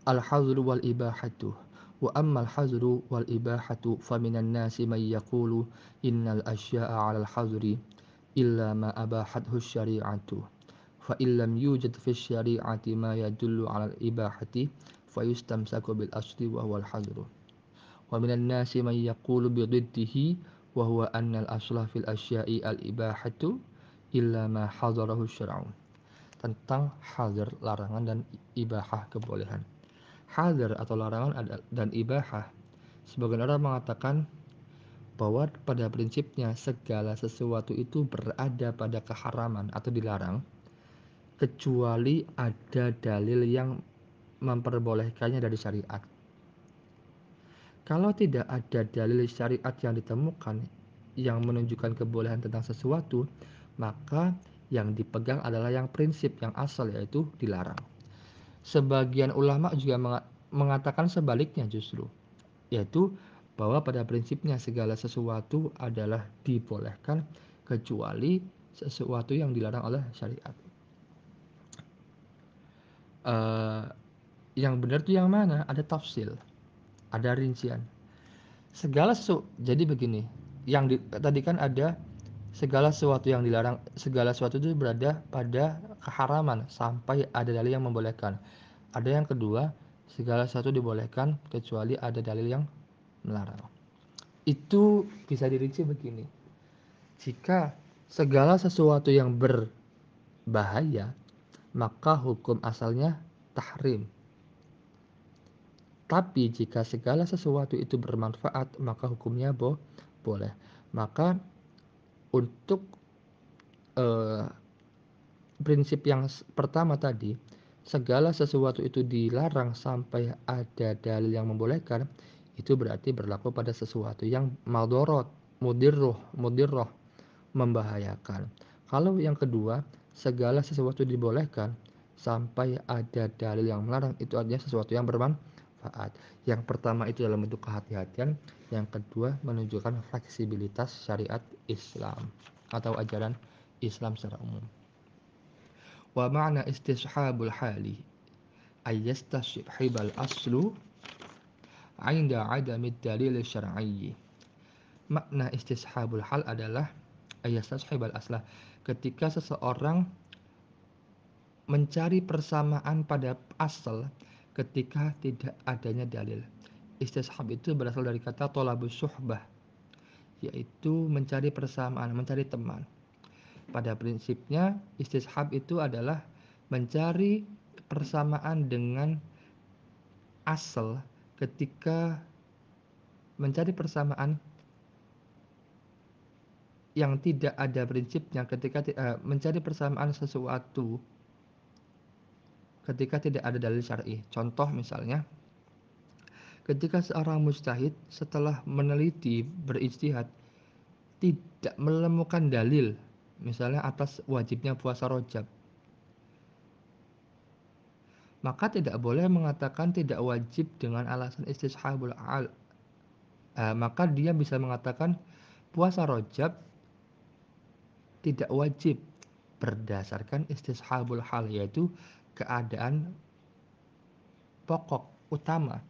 al-hazru wal ibahatu. Wa ammal hazru wal ibahatu faminan nasi man yaqulu innal asya'a 'alal hazri illa ma abahathu syari'atu. Fa illam yujad fi syari'ati ma yadullu 'alal ibahati fayustamsaku bil asli wa huwal hazru. Wa minan nasi man yaqulu bi dhiddihi wa huwa anna al-asla fil asya'i al-ibahatu illa ma hadarahu syar'u. Tentang hazar larangan dan ibahah kebolehan. Hazar atau larangan dan ibahah, sebagian orang mengatakan bahwa pada prinsipnya segala sesuatu itu berada pada keharaman atau dilarang kecuali ada dalil yang memperbolehkannya dari syariat. Kalau tidak ada dalil syariat yang ditemukan yang menunjukkan kebolehan tentang sesuatu, maka yang dipegang adalah yang prinsip, yang asal, yaitu dilarang. Sebagian ulama juga mengatakan sebaliknya justru, yaitu bahwa pada prinsipnya segala sesuatu adalah dibolehkan kecuali sesuatu yang dilarang oleh syariat. Yang benar itu yang mana? Ada tafsil, ada rincian. Jadi begini, tadi kan ada segala sesuatu yang dilarang, segala sesuatu itu berada pada keharaman sampai ada dalil yang membolehkan. Ada yang kedua, segala sesuatu dibolehkan kecuali ada dalil yang melarang. Itu bisa dirinci begini. Jika segala sesuatu yang berbahaya, maka hukum asalnya tahrim. Tapi jika segala sesuatu itu bermanfaat, maka hukumnya boleh. Maka untuk prinsip yang pertama tadi, segala sesuatu itu dilarang sampai ada dalil yang membolehkan, itu berarti berlaku pada sesuatu yang madorot, mudirroh, membahayakan. Kalau yang kedua, segala sesuatu dibolehkan sampai ada dalil yang melarang, itu artinya sesuatu yang bermanfaat. Yang pertama itu dalam bentuk kehati-hatian, yang kedua menunjukkan fleksibilitas syariat Islam atau ajaran Islam secara umum. Wa ma'na istishabul hali ayyastashibal aslu 'inda 'adami dalil syar'i. Makna istishabul hal adalah ayyastashibal aslah, ketika seseorang mencari persamaan pada asal ketika tidak adanya dalil. Istishab itu berasal dari kata tolabus suhbah, yaitu mencari persamaan, mencari teman. Pada prinsipnya istishab itu adalah mencari persamaan dengan asal ketika mencari persamaan yang tidak ada prinsipnya ketika mencari persamaan sesuatu ketika tidak ada dalil syar'i. Contoh misalnya, ketika seorang mujtahid setelah meneliti, berijtihad, tidak menemukan dalil, misalnya atas wajibnya puasa Rajab, maka tidak boleh mengatakan tidak wajib dengan alasan istishabul hal. Maka dia bisa mengatakan puasa Rajab tidak wajib berdasarkan istishabul hal, yaitu keadaan pokok utama,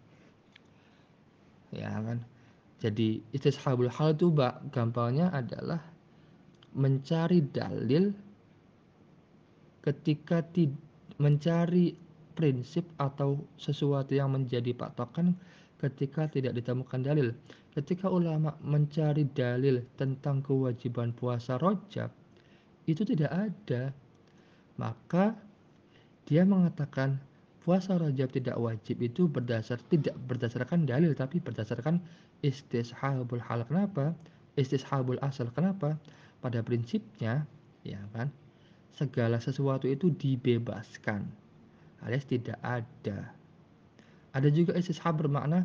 ya kan. Jadi istishabul hal itu gampangnya adalah mencari dalil ketika mencari prinsip atau sesuatu yang menjadi patokan ketika tidak ditemukan dalil. Ketika ulama mencari dalil tentang kewajiban puasa Rajab, itu tidak ada. Maka dia mengatakan puasa Rajab tidak wajib itu tidak berdasarkan dalil, tapi berdasarkan istishabul hal. Kenapa? Istishabul asal. Kenapa? Pada prinsipnya, ya kan, segala sesuatu itu dibebaskan, alias tidak ada. Ada juga istishab bermakna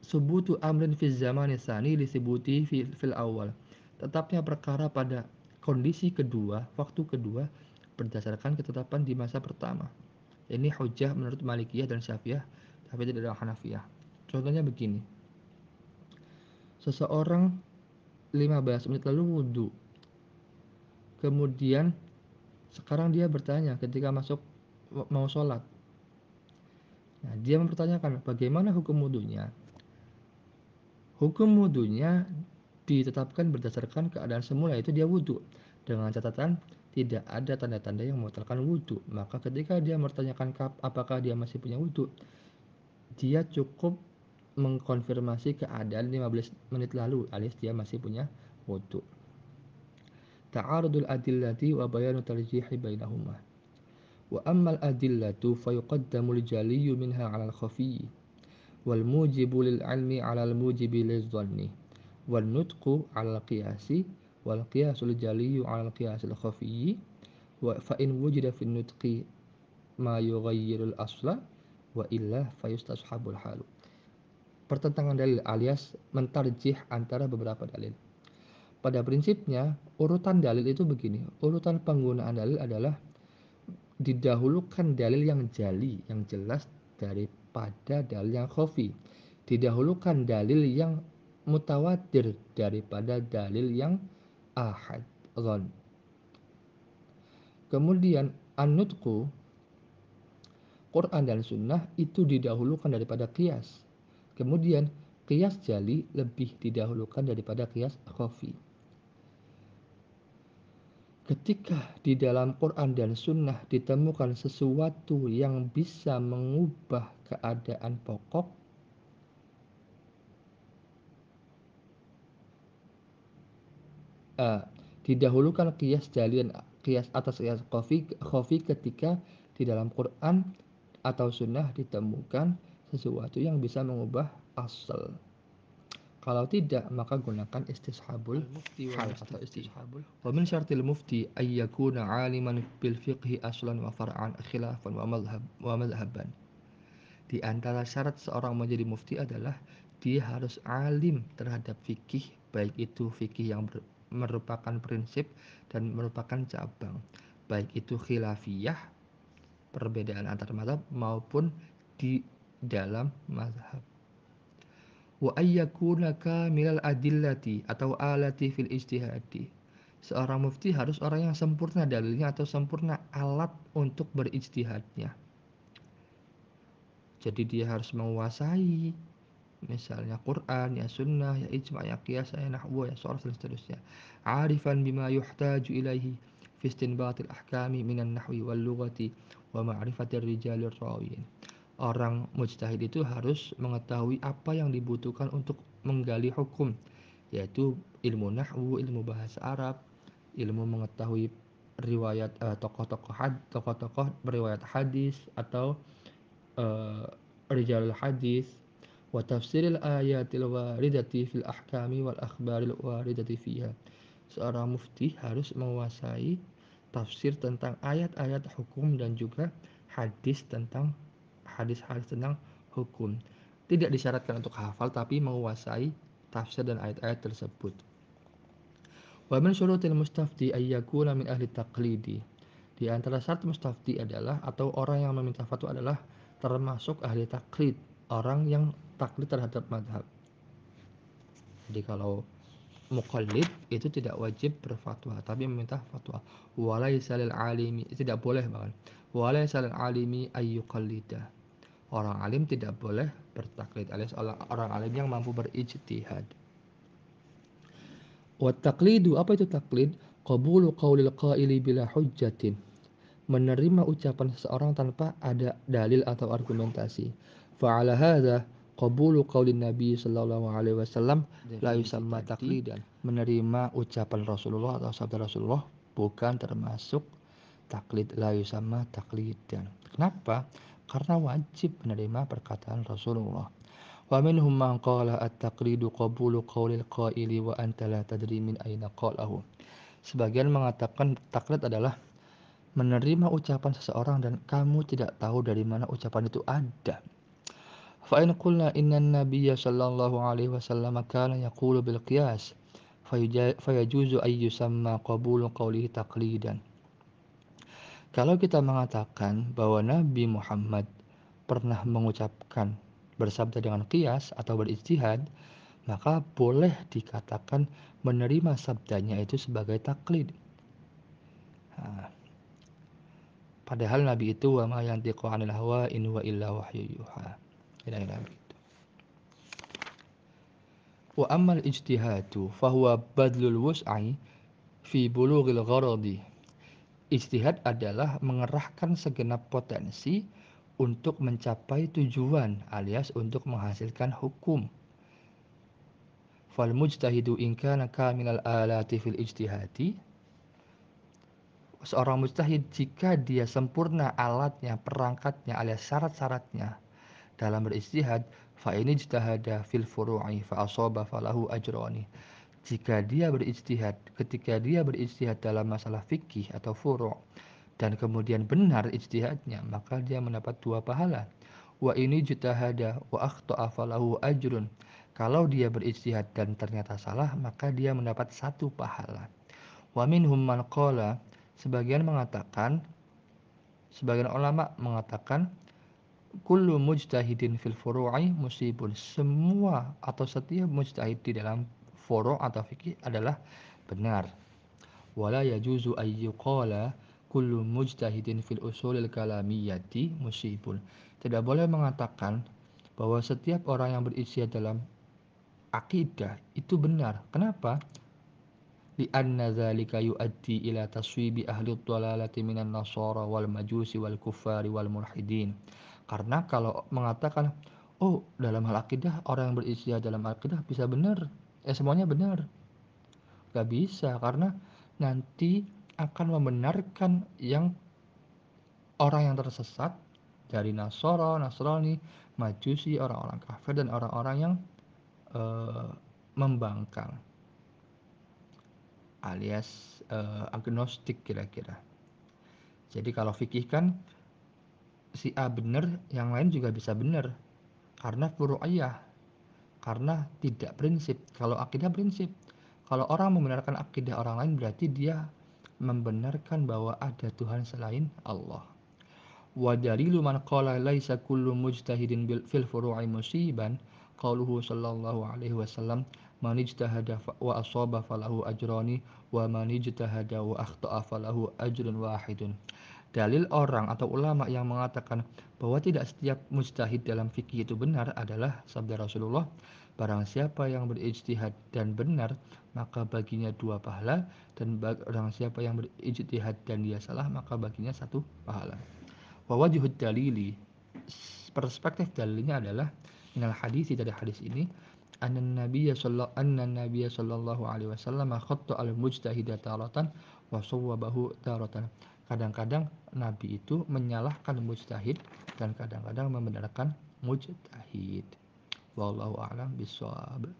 subutu amrin fi zamani tsani li thubuti fil awal. Tetapnya perkara pada kondisi kedua, waktu kedua, berdasarkan ketetapan di masa pertama. Ini hujjah menurut Malikiyah dan Syafi'iyah, tapi tidak ada Hanafiyah. Contohnya begini. Seseorang 15 menit lalu wudhu. Kemudian sekarang dia bertanya ketika mau sholat, Nah, dia mempertanyakan bagaimana hukum wudunya. Hukum wudunya ditetapkan berdasarkan keadaan semula, yaitu dia wudhu. Dengan catatan tidak ada tanda-tanda yang membatalkan wudhu. Maka ketika dia mempertanyakan apakah dia masih punya wudhu, dia cukup mengkonfirmasi keadaan 15 menit lalu alias dia masih punya wudhu. Ta'arudul adillati wa bayanu tarjihi bainahuma. Wa ammal adillatu fayuqaddamu al-jaliyyu minha 'ala al-khafiyyi wal mujibu lil 'ilmi 'ala al-mujibi liz-dhanni wan nutqu 'ala al-qiyasi wal qiyasul jaliyyu 'ala al-qiyasil khafiyyi wa fa in wujida fi nutqi ma yughayyiru al-asla wa illa fayustashabul halu. Pertentangan dalil alias mentarjih antara beberapa dalil. Pada prinsipnya, urutan dalil itu begini. Urutan penggunaan dalil adalah didahulukan dalil yang jali, yang jelas daripada dalil yang khafi. Didahulukan dalil yang mutawatir daripada dalil yang ahad, dhon. Kemudian an-nutqu, Quran dan Sunnah itu didahulukan daripada qiyas. Kemudian qiyas jali lebih didahulukan daripada qiyas khafi. Ketika di dalam Quran dan Sunnah ditemukan sesuatu yang bisa mengubah keadaan pokok, didahulukan qiyas jalian, qiyas atas qiyas khafi ketika di dalam Quran atau Sunnah ditemukan sesuatu yang bisa mengubah asal. Kalau tidak, maka gunakan istishabul hal atau istishabul. Wa min syartil mufti ay yakuna 'aliman bil fiqhi aslan wa far'an khilafan wa madhhaban. Di antara syarat seorang menjadi mufti adalah dia harus alim terhadap fikih, baik itu fikih yang merupakan prinsip dan merupakan cabang, baik itu khilafiyah, perbedaan antar mazhab, maupun di dalam mazhab. Wa ayyakuna kamilal adillati atau alati fil ijtihadi. Seorang mufti harus orang yang sempurna dalilnya atau sempurna alat untuk berijtihadnya. Jadi dia harus menguasai misalnya Quran, ya sunnah, ya ijma', ya qiyas, ya nahwu, ya sharh dan seterusnya. Arifan bima yuhtaju ilaihi fi istinbatil ahkami minan nahwi wal lughati wa ma'rifatir rijalir rawiyin. Orang mujtahid itu harus mengetahui apa yang dibutuhkan untuk menggali hukum, yaitu ilmu nahwu, ilmu bahasa Arab, ilmu mengetahui riwayat tokoh-tokoh beriwayat hadis atau rijalul hadis wa tafsiril ayatil waridati fil ahkami wal akhbaril waridati fiha. Seorang mufti harus menguasai tafsir tentang ayat-ayat hukum dan juga hadis tentang hadis-hadis tentang hukum. Tidak disyaratkan untuk hafal tapi menguasai tafsir dan ayat-ayat tersebut. Wa min syurutil mustafti ay yakuna min ahli taqlidi. Di antara syarat mustafti adalah atau orang yang meminta fatwa adalah termasuk ahli taklid, orang yang taklid terhadap madhab. Jadi kalau muqallid itu tidak wajib berfatwa tapi meminta fatwa. Walaysa lil alimi, tidak boleh bahkan. Walaysa lil alimi ayyuqallida. Orang alim tidak boleh bertaklid alias orang alim yang mampu berijtihad. Wa taqlidu, apa itu taklid? Qabulu qaulil qaili bila hujjatin. Menerima ucapan seseorang tanpa ada dalil atau argumentasi. Fa'ala hadza qabulu qaulin Nabi sallallahu alaihi wasallam la yusamma taqlidan. Menerima ucapan Rasulullah atau sabda Rasulullah bukan termasuk taklid, la yusamma taqlidan. Kenapa? Karena wajib menerima perkataan Rasulullah. Wa minhum man qala at-taqlidu qabulu qaulil qaili wa anta la tadri min aina qalahu. Sebagian mengatakan taklid adalah menerima ucapan seseorang dan kamu tidak tahu dari mana ucapan itu ada. Fa in qulna inna an-nabiyya sallallahu alaihi wasallam kana yaqulu bil qiyas fayajuzu ay yusamma qabulu qawlihi taqlidan. Kalau kita mengatakan bahwa Nabi Muhammad pernah mengucapkan bersabda dengan qiyas atau berijtihad, maka boleh dikatakan menerima sabdanya itu sebagai taklid. Padahal Nabi itu wa ma yantiqu 'anil hawa in huwa illa wahyu yuha. Kira-kira begitu. Wa ammal ijtihadu fahuwa badlul wus'i fi bulughil gharadi. Ijtihad adalah mengerahkan segenap potensi untuk mencapai tujuan alias untuk menghasilkan hukum. Fal mujtahidu in kana kamilal alati fil ijtihadi. Seorang mujtahid jika dia sempurna alatnya, perangkatnya alias syarat-syaratnya dalam berijtihad, fa ini ijtahada fil furu'i fa asaba falahu ajrani. Jika dia berijtihad, ketika dia berijtihad dalam masalah fikih atau furu' dan kemudian benar ijtihadnya, maka dia mendapat 2 pahala. Wa ini ijtahada wa akhta'a falahu ajrun. Kalau dia berijtihad dan ternyata salah, maka dia mendapat 1 pahala. Wa minhum man qala, sebagian ulama mengatakan kullu mujtahidin fil furu'i musibun. Semua atau setiap mujtahid di dalam furu' atau fikih adalah benar. Wala yajuzu ay yuqala kullu mujtahidin fil usulil kalamiyyati musibun. Tidak boleh mengatakan bahwa setiap orang yang berijtihad dalam akidah itu benar. Kenapa? Li'anna dzalika yuaddi ila taswibi ahli dhalalati minan nasara wal majusi wal kuffari wal mulhidin. Karena kalau mengatakan, oh dalam hal akidah orang yang berijtihad dalam akidah bisa benar, semuanya benar, gak bisa, karena nanti akan membenarkan yang orang yang tersesat dari Nasara, Nasrani, Majusi, orang-orang kafir dan orang-orang yang membangkang alias agnostik kira-kira. Jadi kalau fikih kan si A benar, yang lain juga bisa benar karena furu'iyah, karena tidak prinsip. Kalau akidah prinsip. Kalau orang membenarkan akidah orang lain berarti dia membenarkan bahwa ada Tuhan selain Allah. Wa dalilu man qala laisa kullu mujtahidin fil furu'i musiban qauluhu sallallahu alaihi wasallam man ijtahada wa asaba falahu ajrani wa man ijtahada wa akhta'a falahu ajrun wahidun. Dalil orang atau ulama yang mengatakan bahwa tidak setiap mujtahid dalam fikih itu benar adalah sabda Rasulullah, barang siapa yang berijtihad dan benar maka baginya 2 pahala, dan barang siapa yang berijtihad dan dia salah maka baginya 1 pahala. Wa wajhud dalili, perspektif dalilnya adalah minal hadis, dari hadis ini, anna nabiyya sallallahu alaihi wasallam khatta al mujtahida taratan wa sawwabahu taratan. Kadang-kadang Nabi itu menyalahkan mujtahid dan kadang-kadang membenarkan mujtahid. Wallahu a'lam bishawab.